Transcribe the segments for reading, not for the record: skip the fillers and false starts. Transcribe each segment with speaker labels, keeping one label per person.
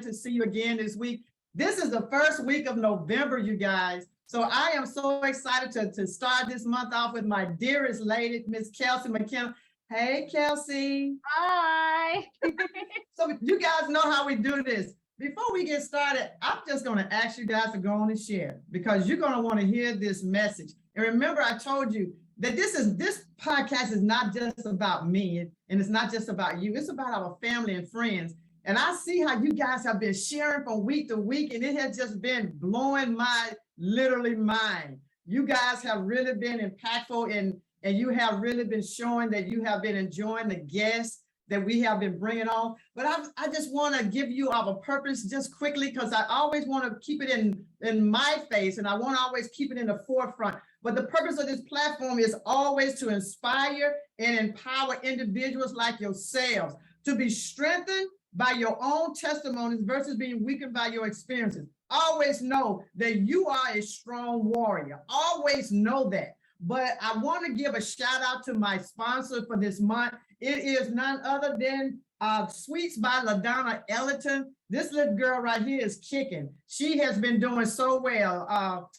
Speaker 1: to see you again this week. This is the first week of November, you guys. So I am so excited to start this month off with my dearest lady, Miss Kelsey McKenna. Hey, Kelsey.
Speaker 2: Hi.
Speaker 1: So you guys know how we do this. Before we get started, I'm just going to ask you guys to go on and share because you're going to want to hear this message. And remember, I told you that this podcast is not just about me and it's not just about you. It's about our family and friends. And I see how you guys have been sharing from week to week, and it has just been blowing my literally mind. You guys have really been impactful and you have really been showing that you have been enjoying the guests that we have been bringing on. But I just want to give you our purpose just quickly because I always want to keep it in my face and I want to always keep it in the forefront. But the purpose of this platform is always to inspire and empower individuals like yourselves to be strengthened by your own testimonies versus being weakened by your experiences. Always know that you are a strong warrior. Always know that. But I want to give a shout out to my sponsor for this month. It is none other than Sweets by LaDonna Ellington. This little girl right here is kicking. She has been doing so well.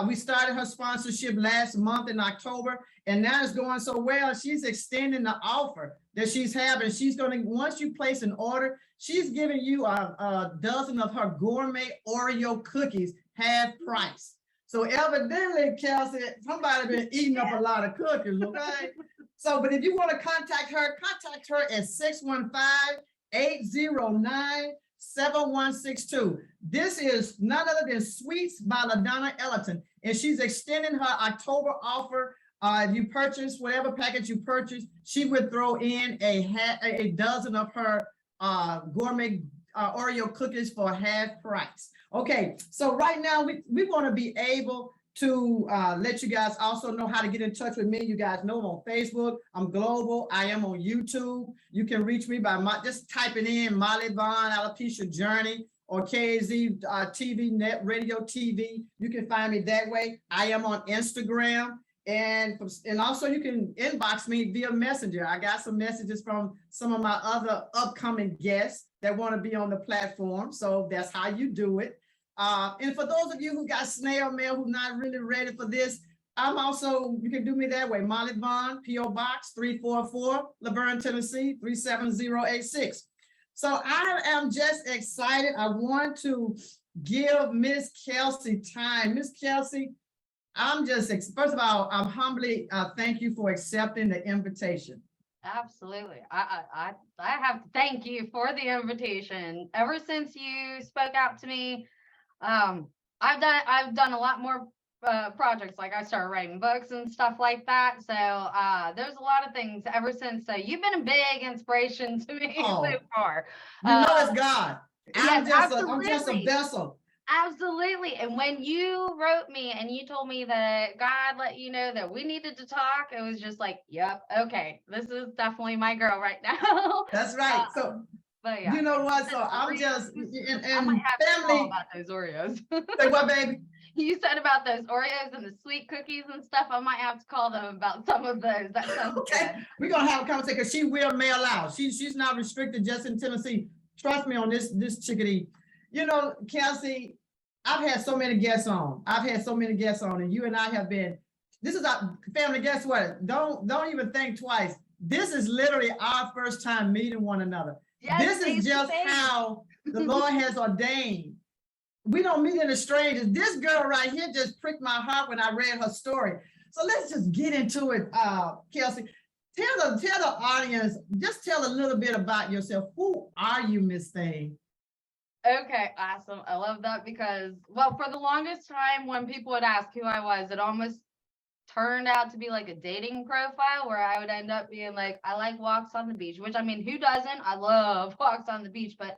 Speaker 1: We started her sponsorship last month in October, and now it's going so well. She's extending the offer that she's having. She's going to, once you place an order, she's giving you a dozen of her gourmet Oreo cookies half price. So evidently, Kelsey, somebody been eating up a lot of cookies, okay? So, but if you want to contact her at 615-809-7162. This is none other than Sweets by LaDonna Ellington, and she's extending her October offer. If you purchase whatever package you purchase, she would throw in a dozen of her gourmet Oreo cookies for half price. Okay, so right now we want to be able to let you guys also know how to get in touch with me. You guys know I'm on Facebook. I'm global. I am on YouTube. You can reach me by just typing in Mollie Vaughn Alopecia Journey or KZ TV Net Radio TV. You can find me that way. I am on Instagram. And also you can inbox me via Messenger. I got some messages from some of my other upcoming guests that want to be on the platform. So that's how you do it. And for those of you who got snail mail, who's not really ready for this, you can do me that way. Mollie Vaughn, P.O. Box 344, Laverne, Tennessee, 37086. So I am just excited. I want to give Miss Kelsey time. Miss Kelsey, first of all, I'm humbly thank you for accepting the invitation.
Speaker 2: Absolutely. I have to thank you for the invitation. Ever since you spoke out to me, I've done a lot more projects. Like I started writing books and stuff like that. So there's a lot of things ever since. So you've been a big inspiration to me so far.
Speaker 1: You know it's God. I'm
Speaker 2: Yes,
Speaker 1: just a vessel.
Speaker 2: Absolutely. And when you wrote me and you told me that God let you know that we needed to talk, it was just like, yep, okay, this is definitely my girl right now.
Speaker 1: That's right. But yeah, you know what? So I'm just
Speaker 2: I might have to call about those Oreos.
Speaker 1: Say what, baby?
Speaker 2: You said about those Oreos and the sweet cookies and stuff. I might have to call them about some of those. That sounds
Speaker 1: okay. Good. We're gonna have a conversation because she will mail out. She's not restricted just in Tennessee. Trust me on this chickadee. You know, Kelsey, I've had so many guests on. And you and I have been. This is our family. Guess what? Don't even think twice. This is literally our first time meeting one another. Yes, this is just how the Lord has ordained. We don't meet in the strangers. This girl right here just pricked my heart when I read her story. So let's just get into it, Kelsey. Tell the audience, just tell a little bit about yourself. Who are you, Miss Thing?
Speaker 2: Okay, awesome. I love that because, well, for the longest time when people would ask who I was, it almost turned out to be like a dating profile where I would end up being like, I like walks on the beach, which I mean, who doesn't? I love walks on the beach. But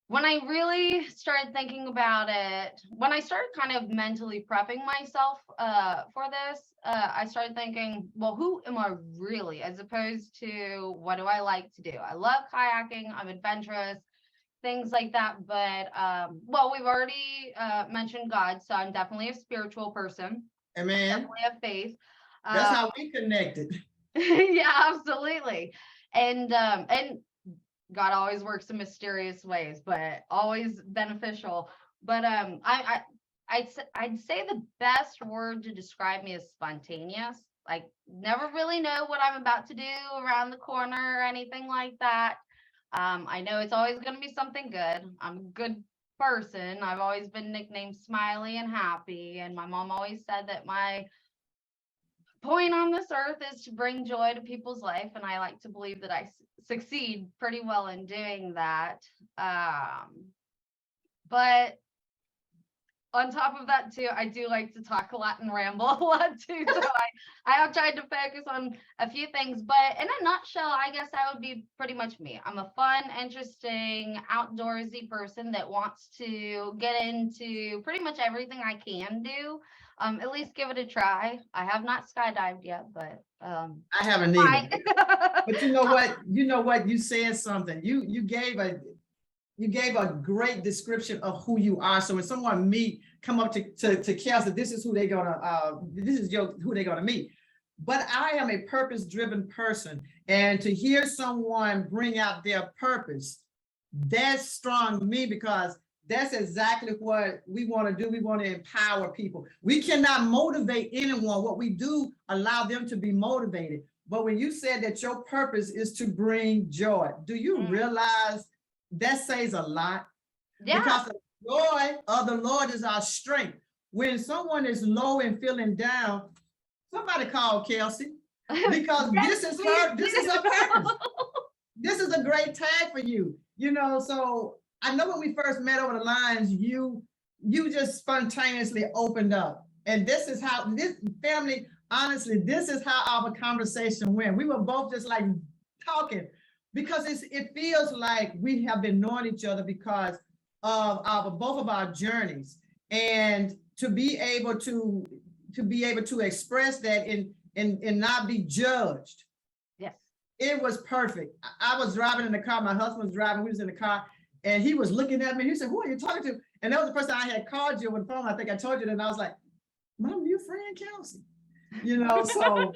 Speaker 2: when I really started thinking about it, when I started kind of mentally prepping myself for this, I started thinking, well, who am I really, as opposed to what do I like to do? I love kayaking. I'm adventurous, things like that. But, well, we've already mentioned God, so I'm definitely a spiritual person.
Speaker 1: Amen.
Speaker 2: Definitely have faith.
Speaker 1: That's how we connected.
Speaker 2: Yeah, absolutely. And God always works in mysterious ways, but always beneficial. But I'd say the best word to describe me is spontaneous. Like, never really know what I'm about to do around the corner or anything like that. I know it's always going to be something good. I'm a good person. I've always been nicknamed Smiley and Happy, and my mom always said that my point on this earth is to bring joy to people's life, and I like to believe that I succeed pretty well in doing that. But on top of that too, I do like to talk a lot and ramble a lot too. So I have tried to focus on a few things, but in a nutshell, I guess that would be pretty much me. I'm a fun, interesting, outdoorsy person that wants to get into pretty much everything I can do. At least give it a try. I have not skydived yet, but
Speaker 1: I haven't either. But you know what? You said something. You gave a great description of who you are. So when someone come up to Kelsey, this is who they're gonna meet. But I am a purpose-driven person, and to hear someone bring out their purpose, that's strong to me, because that's exactly what we want to do. We want to empower people. We cannot motivate anyone. What we do, allow them to be motivated. But when you said that your purpose is to bring joy, do you realize that says a lot?
Speaker 2: yeah.
Speaker 1: Because the joy of the Lord is our strength. When someone is low and feeling down, somebody call Kelsey, because this is her purpose. This is a great tag for you. So I know when we first met over the lines, you just spontaneously opened up. And this is how this family, honestly, this is how our conversation went. We were both just like talking, because it feels like we have been knowing each other because of both of our journeys, and to be able to express that and not be judged.
Speaker 2: Yes,
Speaker 1: it was perfect. I was driving in the car. My husband was driving. We was in the car, and he was looking at me. He said, "Who are you talking to?" And that was the person I had called you on the phone. I think I told you that. And I was like, "Mom, your friend Kelsey." So.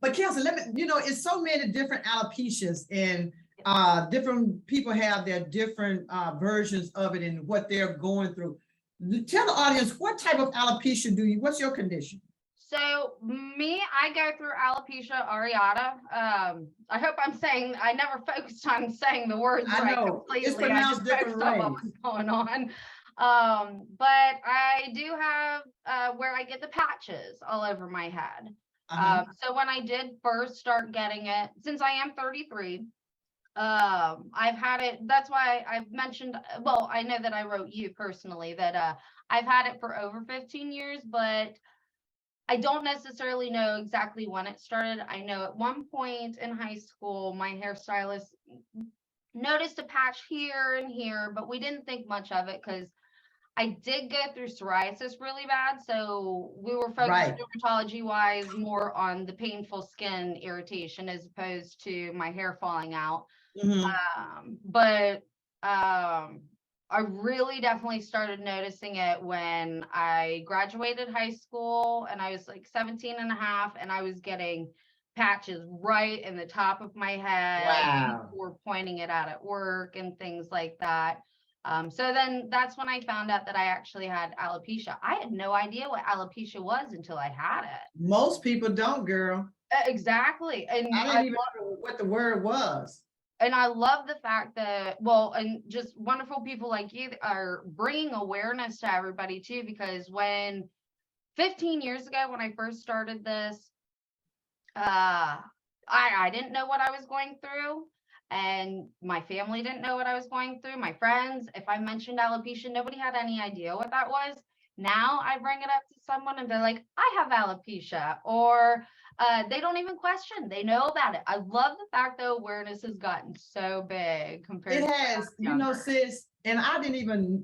Speaker 1: But Kelsey, it's so many different alopecias, and different people have their different versions of it and what they're going through. Tell the audience, what type of alopecia what's your condition?
Speaker 2: So I go through alopecia areata. I hope I never focused on saying the words right completely.
Speaker 1: It's pronounced different ways.
Speaker 2: What was going on. But I do have where I get the patches all over my head. So when I did first start getting it, since I am 33, I've had it. That's why I've mentioned, well, I know that I wrote you personally that I've had it for over 15 years, but I don't necessarily know exactly when it started. I know at one point in high school, my hairstylist noticed a patch here and here, but we didn't think much of it because I did go through psoriasis really bad. So we were focused dermatology wise more on the painful skin irritation as opposed to my hair falling out. But I really definitely started noticing it when I graduated high school, and I was like 17 and a half, and I was getting patches right in the top of my head.
Speaker 1: Wow.
Speaker 2: People were pointing it out at work and things like that. So then that's when I found out that I actually had alopecia. I had no idea what alopecia was until I had it.
Speaker 1: Most people don't, girl.
Speaker 2: Exactly. And
Speaker 1: I didn't even know what the word was.
Speaker 2: And I love the fact that, and just wonderful people like you are bringing awareness to everybody too, because 15 years ago, when I first started this, I didn't know what I was going through, and my family didn't know what I was going through. My friends, if I mentioned alopecia, nobody had any idea what that was. Now I bring it up to someone and they're like, I have alopecia, or they don't even question. They know about it. I love the fact that awareness has gotten so big compared to
Speaker 1: it has, sis, and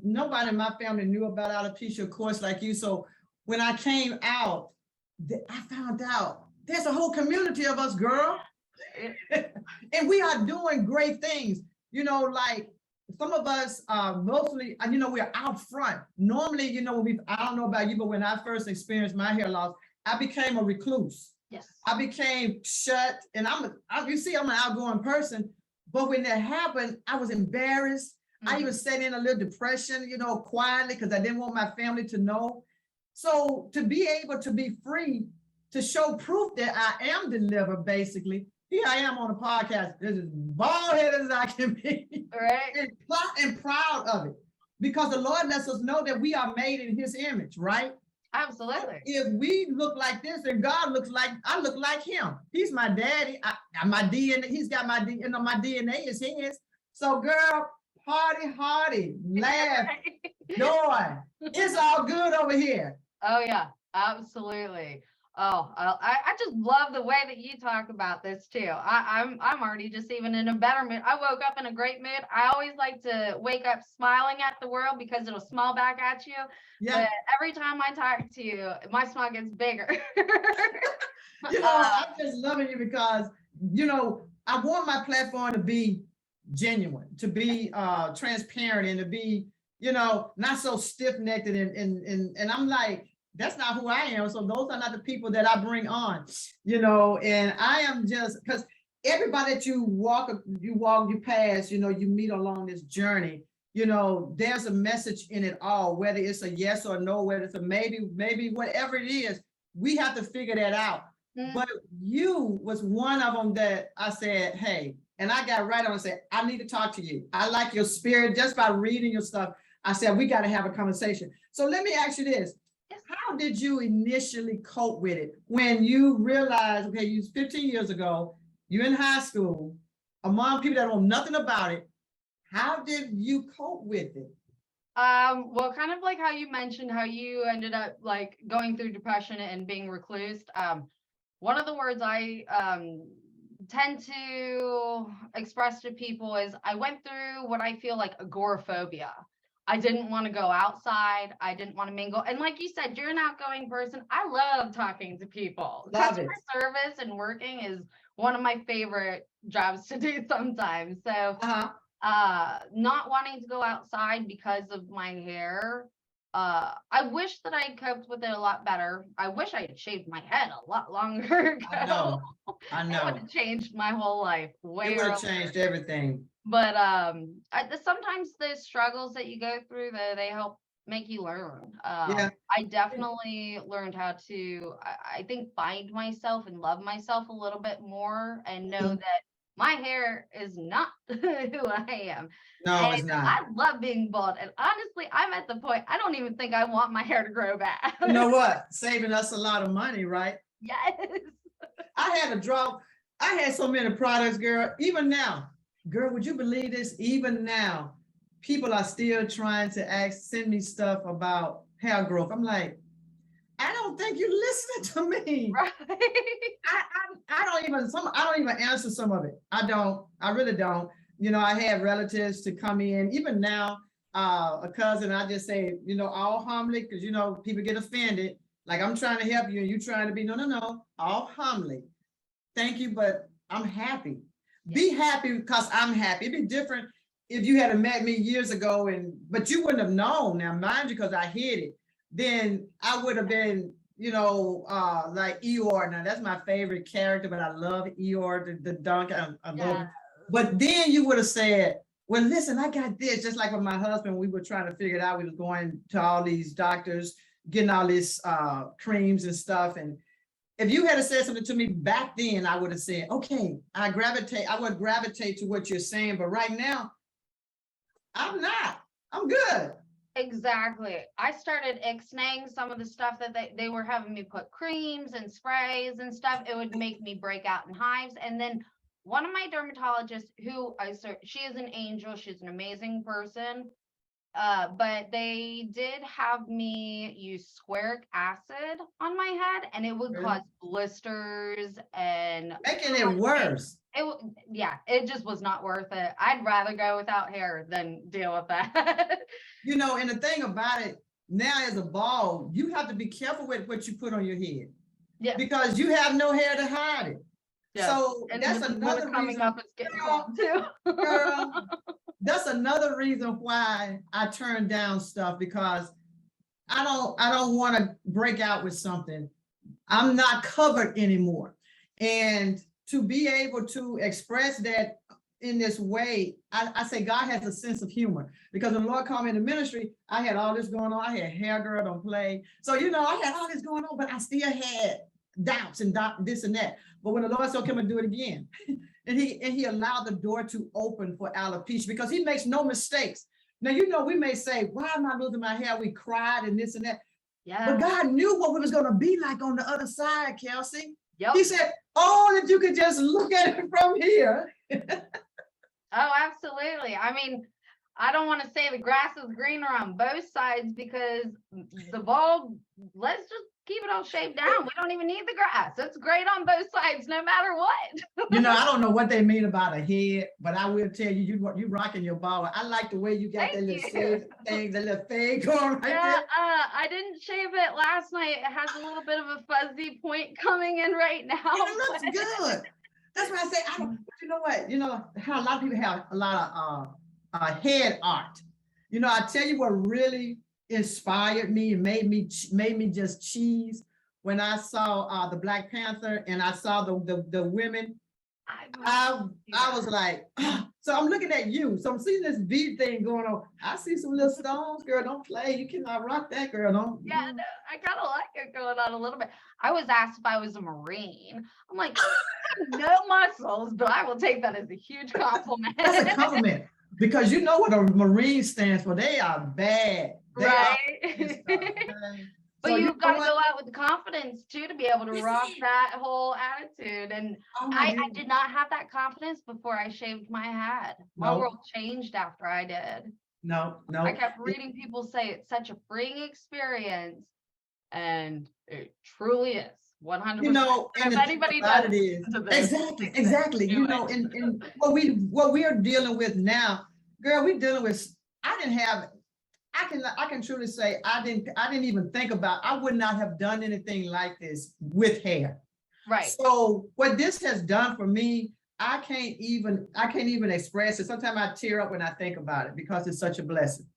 Speaker 1: nobody in my family knew about alopecia, of course, like you. So when I came out, I found out there's a whole community of us, girl. And we are doing great things, like some of us mostly, we're out front. Normally, I don't know about you, but when I first experienced my hair loss, I became a recluse.
Speaker 2: Yes.
Speaker 1: I became shut, and I'm an outgoing person, But when that happened, I was embarrassed. I
Speaker 2: Mhm.
Speaker 1: even sat in a little depression, quietly because I didn't want my family to know. So to be able to be free, to show proof that I am delivered, basically, here I am on a podcast. This is bald headed as I can be,
Speaker 2: Right.
Speaker 1: and proud of it, because the Lord lets us know that we are made in His image, right?
Speaker 2: Absolutely.
Speaker 1: If we look like this, then God looks like I look like Him. He's my daddy. My DNA. He's got my DNA. My DNA is His. So, girl, party, hardy, laugh, joy. It's all good over here.
Speaker 2: Oh yeah, absolutely. Oh, I just love the way that you talk about this too. I'm already just even in a better mood. I woke up in a great mood. I always like to wake up smiling at the world because it'll smile back at you.
Speaker 1: Yeah.
Speaker 2: But every time I talk to you, my smile gets bigger.
Speaker 1: I'm just loving you because, I want my platform to be genuine, to be transparent, and to be, not so stiff-necked, and I'm like, that's not who I am. So those are not the people that I bring on, and I am just, because everybody that you pass, you meet along this journey, there's a message in it all, whether it's a yes or no, whether it's a maybe, whatever it is, we have to figure that out. But you was one of them that I said, hey, and I got right on and said, I need to talk to you. I like your spirit just by reading your stuff. I said, we got to have a conversation. So let me ask you this. How did you initially cope with it when you realized, okay, you 15 years ago, you're in high school, among people that know nothing about it. How did you cope with it?
Speaker 2: Well, kind of like how you mentioned how you ended up like going through depression and being reclused. One of the words I tend to express to people is I went through what I feel like agoraphobia. I didn't want to go outside. I didn't want to mingle. And like you said, you're an outgoing person. I love talking to people.
Speaker 1: Love
Speaker 2: Customer
Speaker 1: it.
Speaker 2: service and working is one of my favorite jobs to do sometimes. So not wanting to go outside because of my hair. I wish that I coped with it a lot better. I wish I had shaved my head a lot longer ago.
Speaker 1: I know.
Speaker 2: It would have changed my whole life way
Speaker 1: It would have
Speaker 2: earlier.
Speaker 1: changed everything.
Speaker 2: But sometimes the struggles that you go through, they help make you learn.
Speaker 1: Yeah.
Speaker 2: I definitely learned how to, I think, find myself and love myself a little bit more and know that my hair is not who I am.
Speaker 1: No,
Speaker 2: And
Speaker 1: it's not.
Speaker 2: I love being bald. And honestly, I'm at the point, I don't even think I want my hair to grow back.
Speaker 1: You know what? Saving us a lot of money, right?
Speaker 2: Yes.
Speaker 1: I had so many products, girl. Even now, girl, would you believe this? Even now, people are still trying to send me stuff about hair growth. I'm like, I don't think you're listening to me.
Speaker 2: Right.
Speaker 1: I don't even answer some of it. I really don't. I have relatives to come in, even now, a cousin, I just say, all humbly, because, people get offended. Like, I'm trying to help you and you trying to be, no, all humbly. Thank you, but I'm happy. Be happy because I'm happy. It'd be different if you had met me years ago, but you wouldn't have known. Now, mind you, because I hid it, then I would have been, like Eeyore. Now, that's my favorite character, but I love Eeyore, the donkey. I love him. But then you would have said, well, listen, I got this. Just like with my husband, we were trying to figure it out. We was going to all these doctors, getting all these creams and stuff. And if you had said something to me back then, I would have said, okay, I would gravitate to what you're saying. But right now, I'm not. I'm good.
Speaker 2: Exactly. I started ixnaying some of the stuff that they were having me put creams and sprays and stuff. It would make me break out in hives. And then one of my dermatologists, she is an angel. She's an amazing person. But they did have me use squaric acid on my head, and it would cause blisters and
Speaker 1: making it worse.
Speaker 2: It just was not worth it. I'd rather go without hair than deal with that.
Speaker 1: And the thing about it now, as a bald, you have to be careful with what you put on your head. Yeah. Because you have no hair to hide it. Yeah. So and that's another reason. Up, it's getting cold too. Girl, that's another reason why I turn down stuff, because I don't want to break out with something. I'm not covered anymore. And to be able to express that in this way. I say God has a sense of humor, because when the Lord called me in the ministry, I had all this going on. I had hair, girl, don't play. So, I had all this going on, but I still had doubts and this and that. But when the Lord said, come and do it again, and he allowed the door to open for alopecia, because he makes no mistakes. Now, we may say, why am I losing my hair? We cried and this and that.
Speaker 2: Yeah.
Speaker 1: But God knew what it was going to be like on the other side, Kelsey.
Speaker 2: Yep.
Speaker 1: He said, oh, that you could just look at it from here.
Speaker 2: Oh, absolutely. I mean, I don't want to say the grass is greener on both sides, because the bulb, let's just keep it all shaved down. We don't even need the grass. It's great on both sides, no matter what.
Speaker 1: I don't know what they mean about a head, but I will tell you, you rocking your ball. I like the way you got that little thing, that little thing going right there.
Speaker 2: I didn't shave it last night. It has a little bit of a fuzzy point coming in right now.
Speaker 1: It looks good. That's why I say, you know what? How a lot of people have a lot of head art. I tell you what really inspired me and made me just cheese when I saw the Black Panther, and I saw the women. I was like, so I'm looking at you. So I'm seeing this V thing going on. I see some little stones, girl. Don't play. You cannot rock that, girl. Don't.
Speaker 2: Yeah, no, I kind of like it going on a little bit. I was asked if I was a Marine. I'm like, no muscles, but I will take that as a huge compliment.
Speaker 1: That's a compliment, because you know what a Marine stands for. They are bad.
Speaker 2: Right. But
Speaker 1: So
Speaker 2: you've got to go out with the confidence too, to be able to rock that whole attitude. And I did not have that confidence before I shaved my head. My world changed after I did.
Speaker 1: No.
Speaker 2: I kept reading people say it's such a freeing experience, and it truly is. 100%. If anybody does,
Speaker 1: it is. Exactly. And what we are dealing with now, girl, we're dealing with. I can truly say I didn't even think about. I would not have done anything like this with hair.
Speaker 2: Right.
Speaker 1: So what this has done for me, I can't even express it. Sometimes I tear up when I think about it, because it's such a blessing.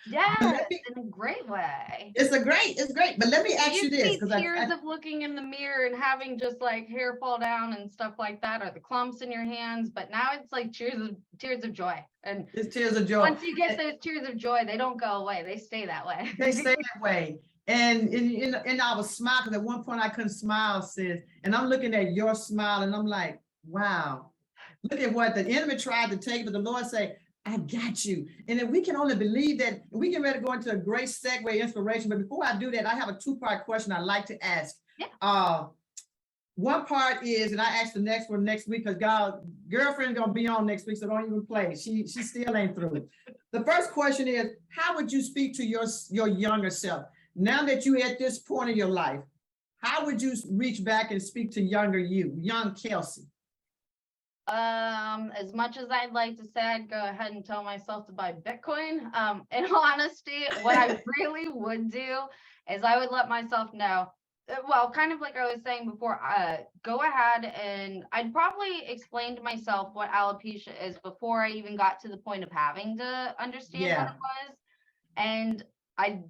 Speaker 2: Yeah, in a great way.
Speaker 1: It's great. But let me ask you this,
Speaker 2: because tears of looking in the mirror and having just like hair fall down and stuff like that, or the clumps in your hands. But now it's like tears of joy. And
Speaker 1: it's tears of joy.
Speaker 2: Once you get those tears of joy, they don't go away. They stay that way.
Speaker 1: They stay that way. And I was smiling, because at one point I couldn't smile, sis. And I'm looking at your smile, and I'm like, wow, look at what the enemy tried to take, but the Lord say, I got you. And if we can only believe that, we get ready to go into a great segue inspiration. But before I do that, I have a 2-part question I'd like to ask. Yeah. One part is, and I asked the next one next week, because girlfriend's gonna be on next week, so don't even play. She still ain't through. The first question is, how would you speak to your younger self? Now that you're at this point in your life, how would you reach back and speak to young Kelsey?
Speaker 2: As much as I'd like to say, I'd go ahead and tell myself to buy Bitcoin. In honesty, what I really would do is I would let myself know, well, kind of like I was saying before, go ahead, and I'd probably explain to myself what alopecia is before I even got to the point of having to understand what it was. And I'd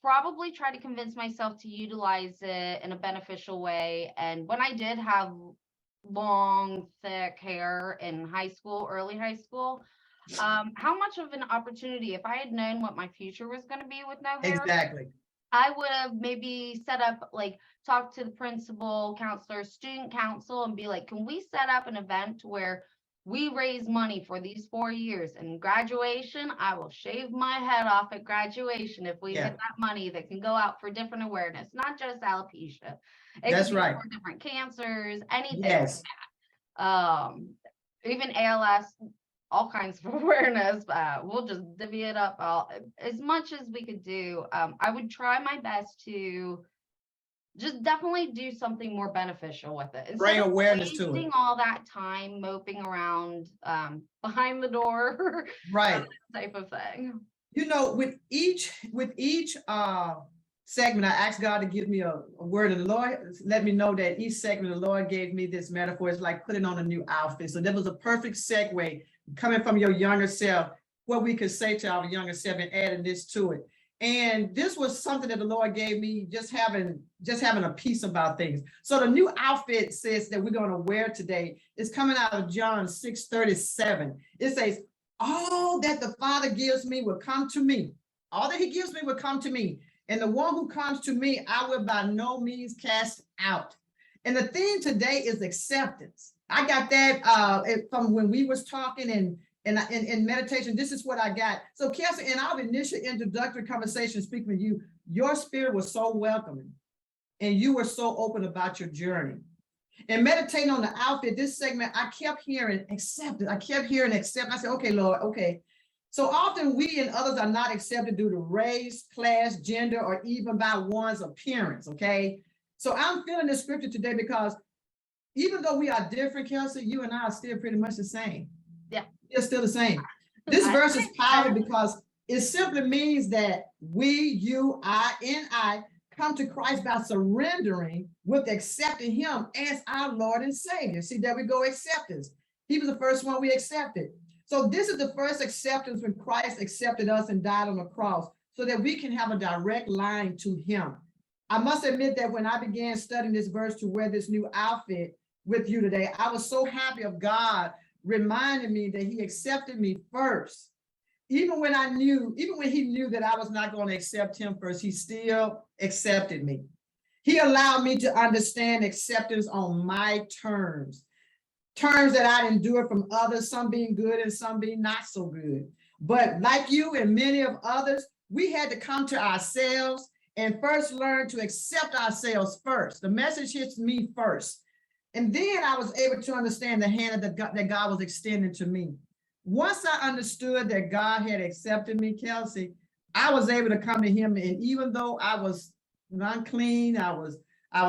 Speaker 2: probably try to convince myself to utilize it in a beneficial way. And when I did have long, thick hair in early high school, how much of an opportunity, if I had known what my future was going to be with no hair,
Speaker 1: exactly,
Speaker 2: I would have maybe set up, like, talk to the principal, counselor, student council, and be like, can we set up an event where we raise money for these 4 years, and graduation, I will shave my head off at graduation if we get that money that can go out for different awareness, not just alopecia.
Speaker 1: That's right.
Speaker 2: For different cancers, anything.
Speaker 1: Yes.
Speaker 2: Like that. Even ALS, all kinds of awareness. We'll just divvy it up as much as we could do. I would try my best to just definitely do something more beneficial with it.
Speaker 1: Bring awareness to it.
Speaker 2: Wasting all that time moping around behind the door,
Speaker 1: right?
Speaker 2: Type of thing.
Speaker 1: With each segment, I asked God to give me a word, and the Lord let me know that each segment the Lord gave me this metaphor. It's like putting on a new outfit. So that was a perfect segue coming from your younger self, what we could say to our younger self and adding this to it. And this was something that the Lord gave me, just having a peace about things. So the new outfit says that we're going to wear today is coming out of John 6:37. It says, all that the Father gives me will come to me. All that he gives me will come to me. And the one who comes to me, I will by no means cast out. And the theme today is acceptance. I got that from when we was talking and in meditation. This is what I got. So Kelsey, in our initial introductory conversation, speaking with you, your spirit was so welcoming and you were so open about your journey. And meditating on the outfit, this segment, I kept hearing accepted. I kept hearing accept. I said, okay, Lord, okay. So often we and others are not accepted due to race, class, gender, or even by one's appearance, okay? So I'm feeling this scripture today because even though we are different, Kelsey, you and I are still pretty much the same.
Speaker 2: Yeah.
Speaker 1: It's still the same. This verse is powerful because it simply means that we, you, I come to Christ by surrendering with accepting him as our Lord and Savior. See, there we go, acceptance. He was the first one we accepted. So this is the first acceptance when Christ accepted us and died on the cross so that we can have a direct line to him. I must admit that when I began studying this verse to wear this new outfit with you today, I was so happy of God reminding me that he accepted me first. Even when he knew that I was not going to accept him first, he still accepted me. He allowed me to understand acceptance on my terms that I endured from others, some being good and some being not so good. But like you and many of others, we had to come to ourselves and first learn to accept ourselves first. The message hits me first. And then I was able to understand the hand that God was extending to me. Once I understood that God had accepted me, Kelsey, I was able to come to him. And even though I was unclean, I was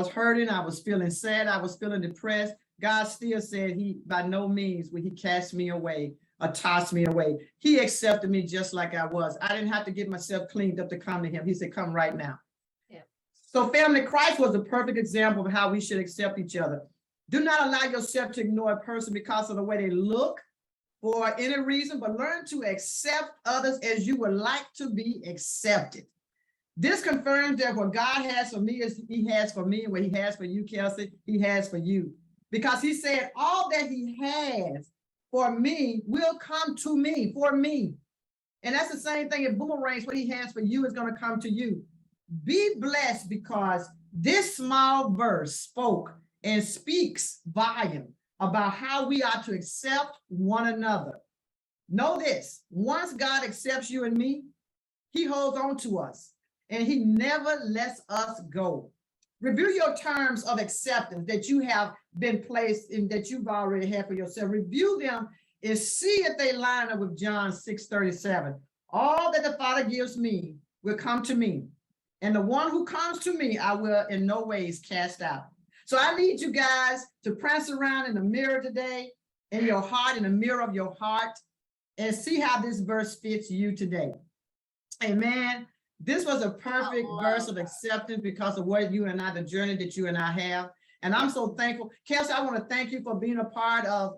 Speaker 1: hurting, I was feeling sad, I was feeling depressed, God still said he, by no means would he cast me away or toss me away. He accepted me just like I was. I didn't have to get myself cleaned up to come to him. He said, come right now. Yeah. So family, Christ was a perfect example of how we should accept each other. Do not allow yourself to ignore a person because of the way they look for any reason, but learn to accept others as you would like to be accepted. This confirms that what God has for me is he has for me, and what he has for you, Kelsey, he has for you. Because he said all that he has for me will come to me, for me. And that's the same thing in boomerangs. What he has for you is going to come to you. Be blessed because this small verse spoke and speaks volume about how we are to accept one another. Know this, once God accepts you and me, he holds on to us and he never lets us go. Review your terms of acceptance that you have been placed in, that you've already had for yourself. Review them and see if they line up with John 6:37. All that the Father gives me will come to me, and the one who comes to me, I will in no ways cast out. So I need you guys to prance around in the mirror today, in your heart, in the mirror of your heart, and see how this verse fits you today. Amen. This was a perfect verse of acceptance because of what you and I, the journey that you and I have. And I'm so thankful. Kelsey, I want to thank you for being a part of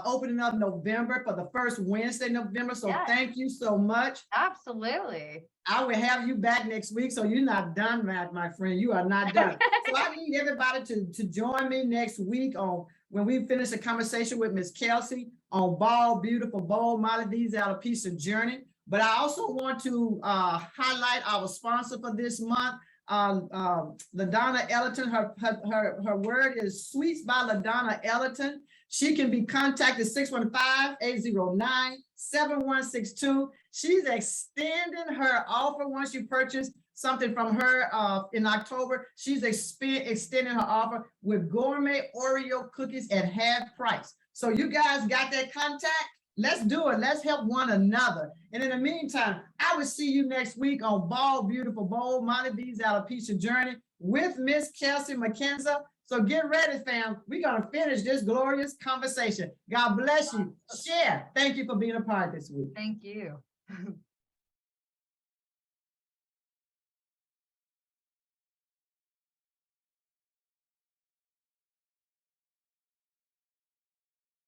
Speaker 1: opening up November for the first Wednesday in November. So thank you so much.
Speaker 2: Absolutely.
Speaker 1: I will have you back next week. So you're not done, my friend. You are not done. So I need everybody to join me next week on when we finish the conversation with Miss Kelsey on Bald, Beautiful, Bold, Mollie V's Alopecia journey. But I also want to highlight our sponsor for this month, LaDonna Ellerton. Her word is Sweets by LaDonna Ellerton. She can be contacted 615-809-7162. She's extending her offer once you purchase something from her in October. She's extending her offer with gourmet Oreo cookies at half price. So you guys got that contact? Let's do it. Let's help one another. And in the meantime, I will see you next week on Bald, Beautiful, Bold, Mollie V's Alopecia Journey with Miss Kelsey McKenzie. So get ready, fam. We're going to finish this glorious conversation. God bless you. Share. Thank you for being a part this week.
Speaker 2: Thank you.